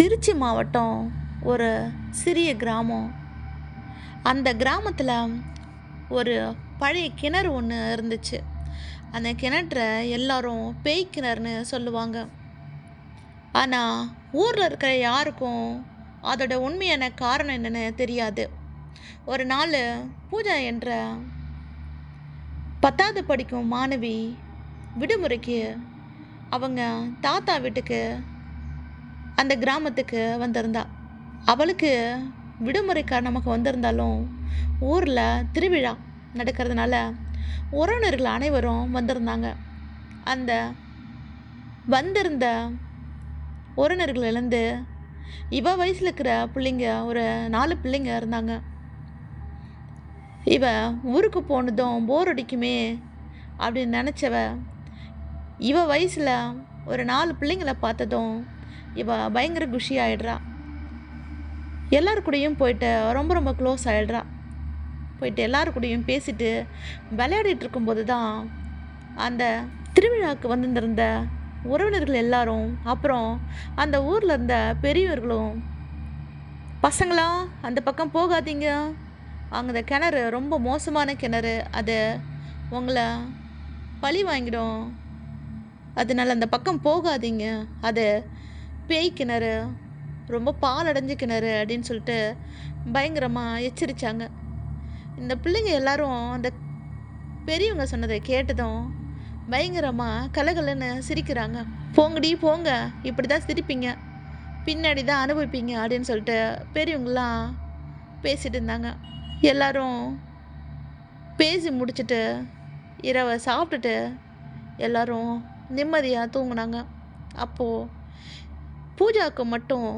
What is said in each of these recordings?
திருச்சி மாவட்டம் ஒரு சிறிய கிராமம். அந்த கிராமத்தில் ஒரு பழைய கிணறு ஒன்று இருந்துச்சு. அந்த கிணற்ற எல்லாரும் பேய் கிணறுன்னு சொல்லுவாங்க. ஆனால் ஊரில் இருக்கிற யாருக்கும் அதோட உண்மையான காரணம் என்னன்னு தெரியாது. ஒரு நாள் பூஜா என்ற 10வது படிக்கும் மாணவி விடுமுறைக்கு அவங்க தாத்தா வீட்டுக்கு அந்த கிராமத்துக்கு வந்திருந்தா. அவளுக்கு விடுமுறை காரணமாக வந்திருந்தாலும் ஊரில் திருவிழா நடக்கிறதுனால உறவினர்கள் அனைவரும் வந்திருந்தாங்க. அந்த வந்திருந்த உறவினர்கள்லேருந்து இவ வயசில் இருக்கிற பிள்ளைங்க ஒரு 4 பிள்ளைங்க இருந்தாங்க. இவ ஊருக்கு போனதும் போர் அடிக்குமே அப்படின்னு நினச்சவ இவ வயசில் ஒரு 4 பிள்ளைங்களை பார்த்ததும் இவ பயங்கர குஷி ஆகிடுறா. எல்லாரு கூடயும் போயிட்டு ரொம்ப ரொம்ப க்ளோஸ் ஆகிடுறா. போயிட்டு எல்லாரு கூடயும் பேசிட்டு விளையாடிட்டு இருக்கும்போது தான் அந்த திருவிழாவுக்கு வந்திருந்த உறவினர்கள் எல்லாரும், அப்புறம் அந்த ஊரில் இருந்த பெரியவர்களும், பசங்களா அந்த பக்கம் போகாதீங்க, அங்கே கிணறு ரொம்ப மோசமான கிணறு, அது உங்களை பழி வாங்கிடும், அதனால அந்த பக்கம் போகாதீங்க, அது பேய் கிணறு, ரொம்ப பாலடைஞ்ச கிணறு அப்படின்னு சொல்லிட்டு பயங்கரமாக எச்சரித்தாங்க. இந்த பிள்ளைங்க எல்லாரும் அந்த பெரியவங்க சொன்னதை கேட்டதும் பயங்கரமாக கலகலன்னு சிரிக்கிறாங்க. போங்கடி போங்க, இப்படி தான் சிரிப்பீங்க, பின்னாடி தான் அனுபவிப்பீங்க அப்படின்னு சொல்லிட்டு பெரியவங்களாம் பேசிகிட்டு இருந்தாங்க. எல்லாரும் பேசி முடிச்சுட்டு இரவை சாப்பிட்டுட்டு எல்லாரும் நிம்மதியாக தூங்குனாங்க. அப்போது பூஜாவுக்கு மட்டும்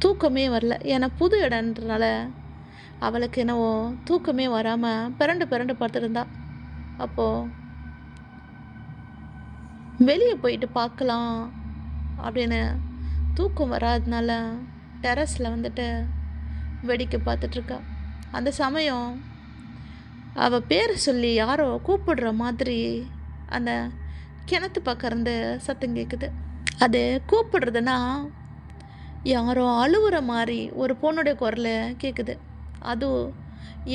தூக்கமே வரல. ஏன்னா புது இடன்றனால அவளுக்கு என்னவோ தூக்கமே வராமல் பிறண்டு படுத்துருந்தா. அப்போது வெளியே போயிட்டு பார்க்கலாம் அப்படின்னு தூக்கம் வராதனால டெரஸில் வந்துட்டு வேடிக்கை பார்த்துட்ருக்கா. அந்த சமயம் அவள் பேரை சொல்லி யாரோ கூப்பிடுற மாதிரி அந்த கிணத்து பக்கம் இருந்து சத்தம் கேட்குது. அது கூப்பிடுறதுன்னா யாரோ அழுவுற மாதிரி ஒரு பொண்ணுடைய குரல் கேட்குது. அதுவும்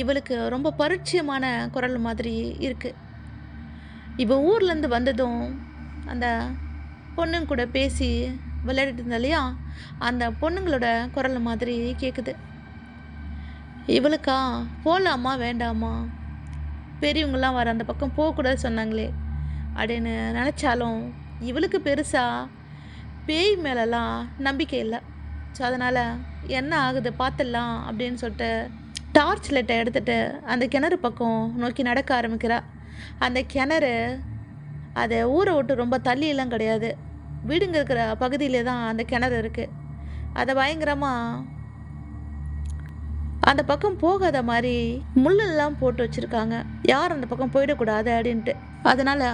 இவளுக்கு ரொம்ப பரிச்சயமான குரல் மாதிரி இருக்குது. இவ ஊர்லேருந்து வந்ததும் அந்த பொண்ணுங்க கூட பேசி விளையாடிட்டு இருந்தா இல்லையா, அந்த பொண்ணுங்களோட குரல் மாதிரி கேட்குது. இவளுக்கா போகலாமா வேண்டாமா, பெரியவங்களாம் வர அந்த பக்கம் போகக்கூடாது சொன்னாங்களே அப்படின்னு நினச்சாலும் இவளுக்கு பெருசாக பேய் மேலெல்லாம் நம்பிக்கை இல்லை. ஸோ அதனால் என்ன ஆகுது பார்த்துடலாம் அப்படின்னு சொல்லிட்டு டார்ச் லைட்டை எடுத்துகிட்டு அந்த கிணறு பக்கம் நோக்கி நடக்க ஆரம்பிக்கிறா. அந்த கிணறு அதை ஊரை விட்டு ரொம்ப தள்ளியெல்லாம் கிடையாது, வீடுங்க இருக்கிற பகுதியிலே தான் அந்த கிணறு இருக்குது. அதை பயங்கரமாக அந்த பக்கம் போகாத மாதிரி முள்ளெல்லாம் போட்டு வச்சுருக்காங்க, யார் அந்த பக்கம் போயிடக்கூடாது அப்படின்ட்டு. அதனால்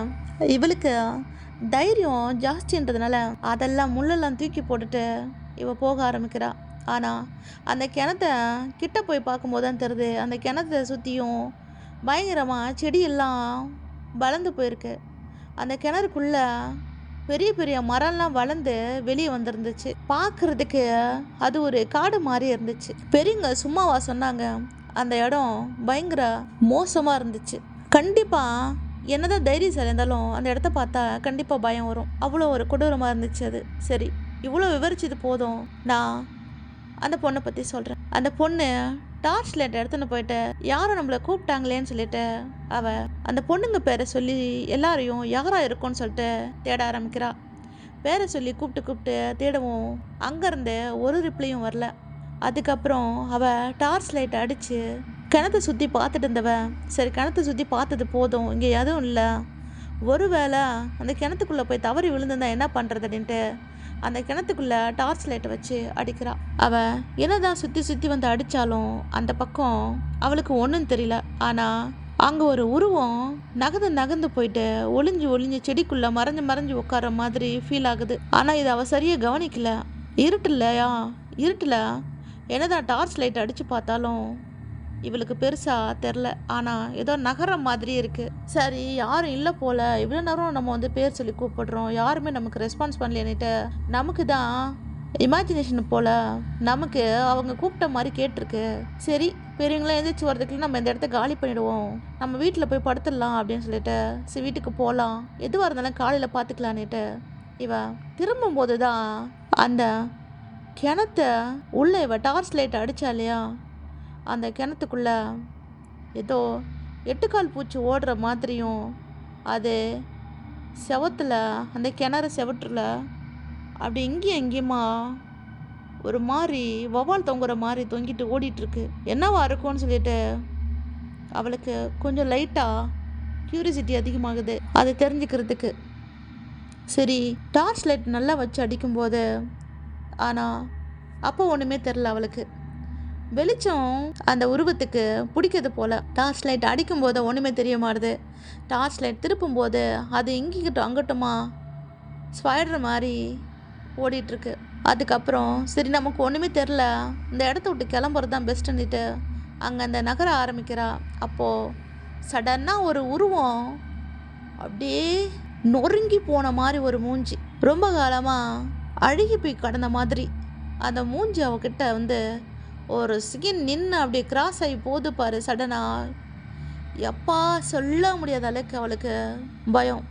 இவளுக்கு தைரியம் ஜாஸ்தின்றதுனால அதெல்லாம் முள்ளெல்லாம் தூக்கி போட்டுட்டு இவ போக ஆரம்பிக்கிறா. ஆனால் அந்த கிணத்த கிட்ட போய் பார்க்கும்போது தான் தெரியுது, அந்த கிணத்த சுற்றியும் பயங்கரமாக செடியெல்லாம் வளர்ந்து போயிருக்கு. அந்த கிணறுக்குள்ளே பெரிய பெரிய மரம்லாம் வளர்ந்து வெளியே வந்துருந்துச்சு. பார்க்குறதுக்கு அது ஒரு காடு மாதிரி இருந்துச்சு. பெரியவங்க சும்மாவா சொன்னாங்க, அந்த இடம் பயங்கர மோசமாக இருந்துச்சு. கண்டிப்பாக என்னதான் தைரியசாலி இருந்தாலும் அந்த இடத்த பார்த்தா கண்டிப்பாக பயம் வரும், அவ்வளோ ஒரு கொடூரமாக இருந்துச்சு அது. சரி, இவ்வளோ விவரிச்சது போதும், நான் அந்த பொண்ணை பற்றி சொல்கிறேன். அந்த பொண்ணு டார்ச் லைட் எடுத்துன்னு போயிட்டு யாரும் நம்மளை கூப்பிட்டாங்களேன்னு சொல்லிட்டு அந்த பொண்ணுங்க பேரை சொல்லி எல்லாரையும் யாராக இருக்கும்னு சொல்லிட்டு தேட ஆரம்பிக்கிறா. பேரை சொல்லி கூப்பிட்டு தேடவும் அங்கேருந்து ஒரு ரிப்ளையும் வரல. அதுக்கப்புறம் டார்ச் லைட்டை அடித்து கிணத்தை சுற்றி பார்த்துட்டு இருந்தவ, சரி கிணத்தை சுற்றி பார்த்தது போதும், இங்கே எதுவும் இல்லை, ஒருவேளை அந்த கிணத்துக்குள்ளே போய் தவறி விழுந்திருந்தா என்ன பண்ணுறது அப்படின்ட்டு அந்த கிணத்துக்குள்ளே டார்ச் லைட்டை வச்சு அடிக்கிறா. அவள் என்னதான் சுற்றி வந்து அடித்தாலும் அந்த பக்கம் அவளுக்கு ஒன்றும் தெரியல. ஆனால் அங்கே ஒரு உருவம் நகர்ந்து போயிட்டு ஒளிஞ்சு செடிக்குள்ளே மறைஞ்சு உட்கார மாதிரி ஃபீல் ஆகுது. ஆனால் இதை அவள் சரியாக கவனிக்கல. இருட்டில் என்னதான் டார்ச் லைட் அடித்து பார்த்தாலும் இவளுக்கு பெருசாக தெரில. ஆனால் ஏதோ நகரம் மாதிரி இருக்குது. சரி, யாரும் இல்லை போல், இவ்வளோ நேரம் நம்ம பேர் சொல்லி கூப்பிடுறோம், யாருமே நமக்கு ரெஸ்பான்ஸ் பண்ணலன்னுட்டு நமக்கு தான் இமேஜினேஷன் போல் நமக்கு அவங்க கூப்பிட்ட மாதிரி கேட்டிருக்கு. சரி, பெரியவங்களாம் எழுந்திரிச்சு வரதுக்குள்ள நம்ம இந்த இடத்த காலி பண்ணிடுவோம், நம்ம வீட்டில் போய் படுத்துடலாம் அப்படின்னு சொல்லிட்டு சரி வீட்டுக்கு போகலாம், எதுவாக இருந்தாலும் காலையில் பார்த்துக்கலான்னுட்டு இவ திரும்பும்போது தான் அந்த கிணத்த உள்ளே இவ டார்ச் லைட் அடித்தா இல்லையா, அந்த கிணத்துக்குள்ள ஏதோ 8 கால் பூச்சி ஓடுற மாதிரியும் அது செவத்துல அந்த கிணறு செவற்றுல அப்படி இங்கேயும் எங்கேயுமா ஒரு மாதிரி வவ்வால் தொங்குற மாதிரி தொங்கிட்டு ஓடிட்டுருக்கு. என்னவா இருக்கும்னு சொல்லிட்டு அவளுக்கு கொஞ்சம் லைட்டாக க்யூரியாசிட்டி அதிகமாகுது அது தெரிஞ்சுக்கிறதுக்கு. சரி, டார்ச் லைட் நல்லா வச்சு அடிக்கும்போது ஆனால் அப்போ ஒன்றுமே தெரில அவளுக்கு. வெளிச்சம் அந்த உருவத்துக்கு பிடிக்கிறது போல் டார்ச் லைட் அடிக்கும்போது ஒன்றுமே தெரிய மாட்டுது. டார்ச் லைட் திருப்பும்போது அது இங்கிக்கிட்டும் அங்கிட்டுமா ஸ்பைடர் மாதிரி ஓடிட்டுருக்கு. அதுக்கப்புறம் சரி நமக்கு ஒன்றுமே தெரில, இந்த இடத்த விட்டு கிளம்புறது தான் பெஸ்ட்டுன்னுட்டு அங்கே அந்த நகர ஆரம்பிக்கிறா. அப்போது சடன்னாக ஒரு உருவம் அப்படியே நொறுங்கி போன மாதிரி ஒரு மூஞ்சி, ரொம்ப காலமாக அழுகி போய் கடந்த மாதிரி அந்த மூஞ்சி அவகிட்ட வந்து ஒரு செகண்ட் நின்று அப்படியே கிராஸ் ஆகி போது பாரு. சடனாக எப்பா சொல்ல முடியாத அளவுக்கு அவளுக்கு பயம்.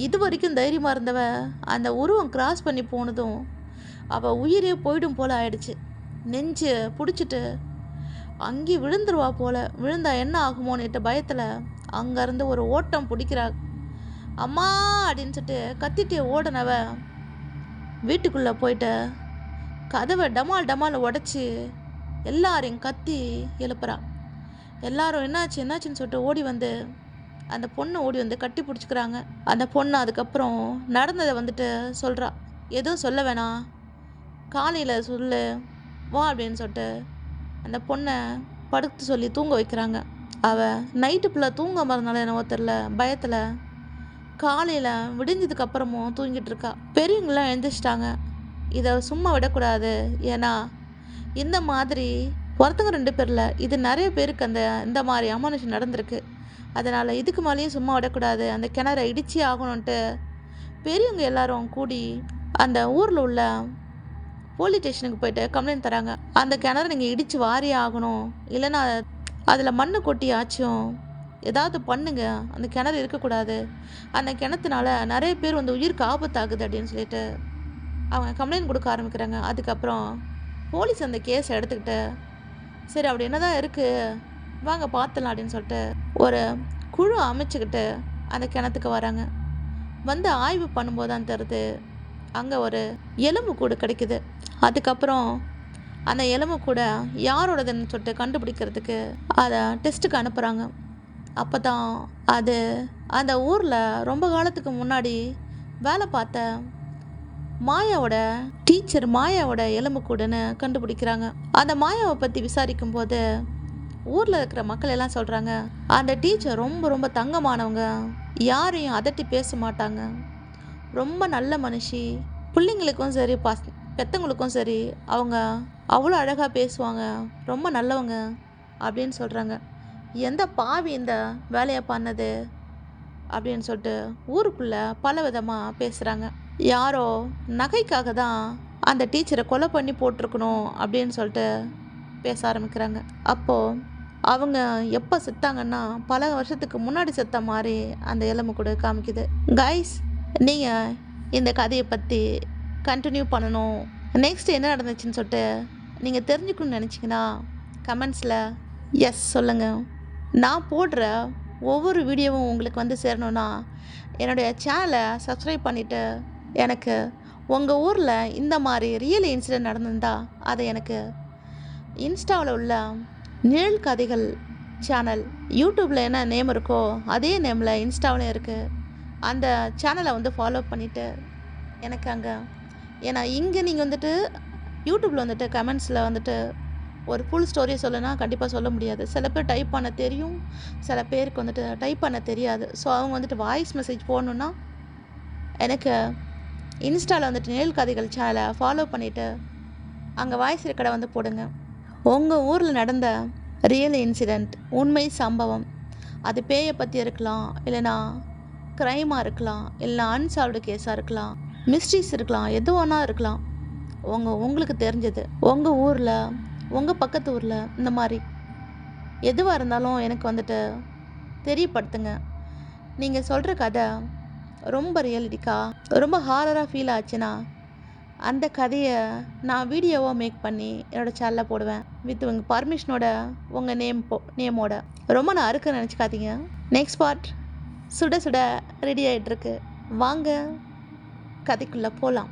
இது வரைக்கும் தைரியமாக இருந்தவ அந்த உருவம் கிராஸ் பண்ணி போனதும் அவள் உயிரே போயிடும் போல் ஆயிடுச்சு. நெஞ்சு பிடிச்சிட்டு அங்கே விழுந்துருவா போல், விழுந்தா என்ன ஆகுமோன்னுட்டு பயத்தில் அங்கேருந்து ஒரு ஓட்டம் பிடிக்கிறா. அம்மா அப்படின்னு சொல்லிட்டு கத்திட்டே ஓடனவ வீட்டுக்குள்ளே போயிட்டு கதவை டமால் டமால் உடச்சி எல்லாரையும் கத்தி எழுப்புறா. எல்லாரும் என்னாச்சுன்னு சொல்லிட்டு ஓடி வந்து அந்த பொண்ணை ஓடி வந்து கட்டி பிடிச்சிக்கிறாங்க. அந்த பொண்ணு அதுக்கப்புறம் நடந்ததை வந்துட்டு சொல்கிறா. எதுவும் சொல்ல வேணாம், காலையில் சொல்லு வா அப்படின்னு சொல்லிட்டு அந்த பொண்ணை படுத்து சொல்லி தூங்க வைக்கிறாங்க. அவள் நைட்டு ஃபுல்லாக தூங்காமல் இருந்தாலும் என்னவோ தெரில, பயத்தில் காலையில் விடிஞ்சதுக்கப்புறமும் தூங்கிட்டு இருக்கா. பெரியவங்களாம் எழுந்திரிச்சிட்டாங்க. இதை சும்மா விடக்கூடாது, ஏன்னா இந்த மாதிரி ஒருத்தங்க 2 பேரில் இது நிறைய பேருக்கு இந்த மாதிரி அமானுஷம் நடந்திருக்கு. அதனால் இதுக்கு மேலேயும் சும்மா விடக்கூடாது, அந்த கிணறை இடிச்சே ஆகணுன்ட்டு பெரியவங்க எல்லாரும் கூடி அந்த ஊரில் உள்ள போலீஸ் ஸ்டேஷனுக்கு போயிட்டு கம்ப்ளைண்ட் தராங்க. அந்த கிணறு நீங்கள் இடித்து வாரியே ஆகணும், இல்லைன்னா அதில் மண்ணு கொட்டி ஆச்சும் ஏதாவது பண்ணுங்க, அந்த கிணறு இருக்கக்கூடாது, அந்த கிணத்துனால நிறைய பேர் வந்து உயிருக்கு ஆபத்தாகுது அப்படின்னு சொல்லிட்டு அவங்க கம்ப்ளைண்ட் கொடுக்க ஆரம்பிக்கிறாங்க. அதுக்கப்புறம் போலீஸ் அந்த கேஸை எடுத்துக்கிட்டு சரி அப்படி என்ன தான் இருக்குது வாங்க பார்த்துலாம் அப்படின்னு சொல்லிட்டு ஒரு குழு அமைச்சுக்கிட்டு அந்த கிணத்துக்கு வராங்க. வந்து ஆய்வு பண்ணும்போது தான் தெரியுது அங்கே ஒரு எலும்பு கூடு கிடைக்குது. அதுக்கப்புறம் அந்த எலும்பு கூட யாரோடதுன்னு சொல்லிட்டு கண்டுபிடிக்கிறதுக்கு அதை டெஸ்ட்டுக்கு அனுப்புகிறாங்க. அப்போ தான் அது அந்த ஊரில் ரொம்ப காலத்துக்கு முன்னாடி வேலை பார்த்த மாயாவோட டீச்சர் மாயாவோட எலும்பு கூடுன்னு கண்டுபிடிக்கிறாங்க. அந்த மாயாவை பற்றி விசாரிக்கும் போது ஊரில் இருக்கிற மக்கள் எல்லாம் சொல்கிறாங்க, அந்த டீச்சர் ரொம்ப ரொம்ப தங்கமானவங்க, யாரையும் அதட்டி பேச மாட்டாங்க, ரொம்ப நல்ல மனுஷி, பிள்ளைங்களுக்கும் சரி பெத்தவங்களுக்கும் சரி அவங்க அவ்வளோ அழகாக பேசுவாங்க, ரொம்ப நல்லவங்க அப்படின்னு சொல்கிறாங்க. எந்த பாவி இந்த வேலையை பண்ணது அப்படின்னு சொல்லிட்டு ஊருக்குள்ளே பல விதமாக பேசுகிறாங்க. யாரோ நகைக்காக தான் அந்த டீச்சரை கொலை பண்ணி போட்டிருக்கணும் அப்படின்னு சொல்லிட்டு பேச ஆரம்பிக்கிறாங்க. அப்போது அவங்க எப்போ செத்தாங்கன்னா பல வருஷத்துக்கு முன்னாடி செத்த மாதிரி அந்த எலும்பு கூட காமிக்குது. கைஸ், நீங்கள் இந்த கதையை பற்றி கண்டினியூ பண்ணணும், நெக்ஸ்ட் என்ன நடந்துச்சுன்னு சொல்லிட்டு நீங்கள் தெரிஞ்சுக்கணும்னு நினச்சிங்கன்னா கமெண்ட்ஸில் எஸ் சொல்லுங்கள். நான் போடுற ஒவ்வொரு வீடியோவும் உங்களுக்கு வந்து சேரணுன்னா என்னுடைய சேனலை சப்ஸ்கிரைப் பண்ணிவிட்டு எனக்கு உங்கள் ஊரில் இந்த மாதிரி ரியல் இன்சிடென்ட் நடந்திருந்தால் அதை எனக்கு இன்ஸ்டாவில் உள்ள நிழல் கதைகள் சேனல், யூடியூப்பில் என்ன நேம் இருக்கோ அதே நேமில் இன்ஸ்டாவிலையும் இருக்குது, அந்த சேனலை வந்து ஃபாலோ பண்ணிவிட்டு எனக்கு அங்கே, ஏன்னா இங்கே நீங்கள் வந்துட்டு யூடியூப்பில் வந்துட்டு கமெண்ட்ஸில் வந்துட்டு ஒரு ஃபுல் ஸ்டோரியை சொல்லணும்னா கண்டிப்பாக சொல்ல முடியாது. சில பேர் டைப் பண்ண தெரியும், சில பேருக்கு வந்துட்டு டைப் பண்ண தெரியாது. ஸோ அவங்க வந்துட்டு வாய்ஸ் மெசேஜ் போடணுன்னா எனக்கு இன்ஸ்டாவில் வந்துட்டு நிழல் கதைகள் சேனலை ஃபாலோ பண்ணிவிட்டு அங்கே வாய்ஸ் ரெக்கார்டை வந்து போடுங்க. உங்கள் ஊரில் நடந்த ரியல் இன்சிடெண்ட், உண்மை சம்பவம், அது பேயை பற்றி இருக்கலாம், இல்லைனா க்ரைமாக இருக்கலாம், இல்லை அன்சால்வ்டு கேஸாக இருக்கலாம், மிஸ்ட்ரீஸ் இருக்கலாம், எது வேணா இருக்கலாம். உங்களுக்கு தெரிஞ்சது உங்கள் ஊரில் உங்கள் பக்கத்து ஊரில் இந்த மாதிரி எதுவாக இருந்தாலும் எனக்கு வந்துட்டு தெரியப்படுத்துங்க. நீங்கள் சொல்கிற கதை ரொம்ப ரியலிட்டிக்காக ரொம்ப ஹாரராக ஃபீல் ஆச்சுன்னா அந்த கதையை நான் வீடியோவாக மேக் பண்ணி என்னோடய சேனலில் போடுவேன். வித் உங்கள் பர்மிஷனோட உங்கள் நேமோட. ரொம்ப நான் அறுக்க நினச்சிக்காதீங்க. நெக்ஸ்ட் பார்ட் சுட சுட ரெடி ஆகிட்டுருக்கு. வாங்க கதைக்குள்ளே போகலாம்.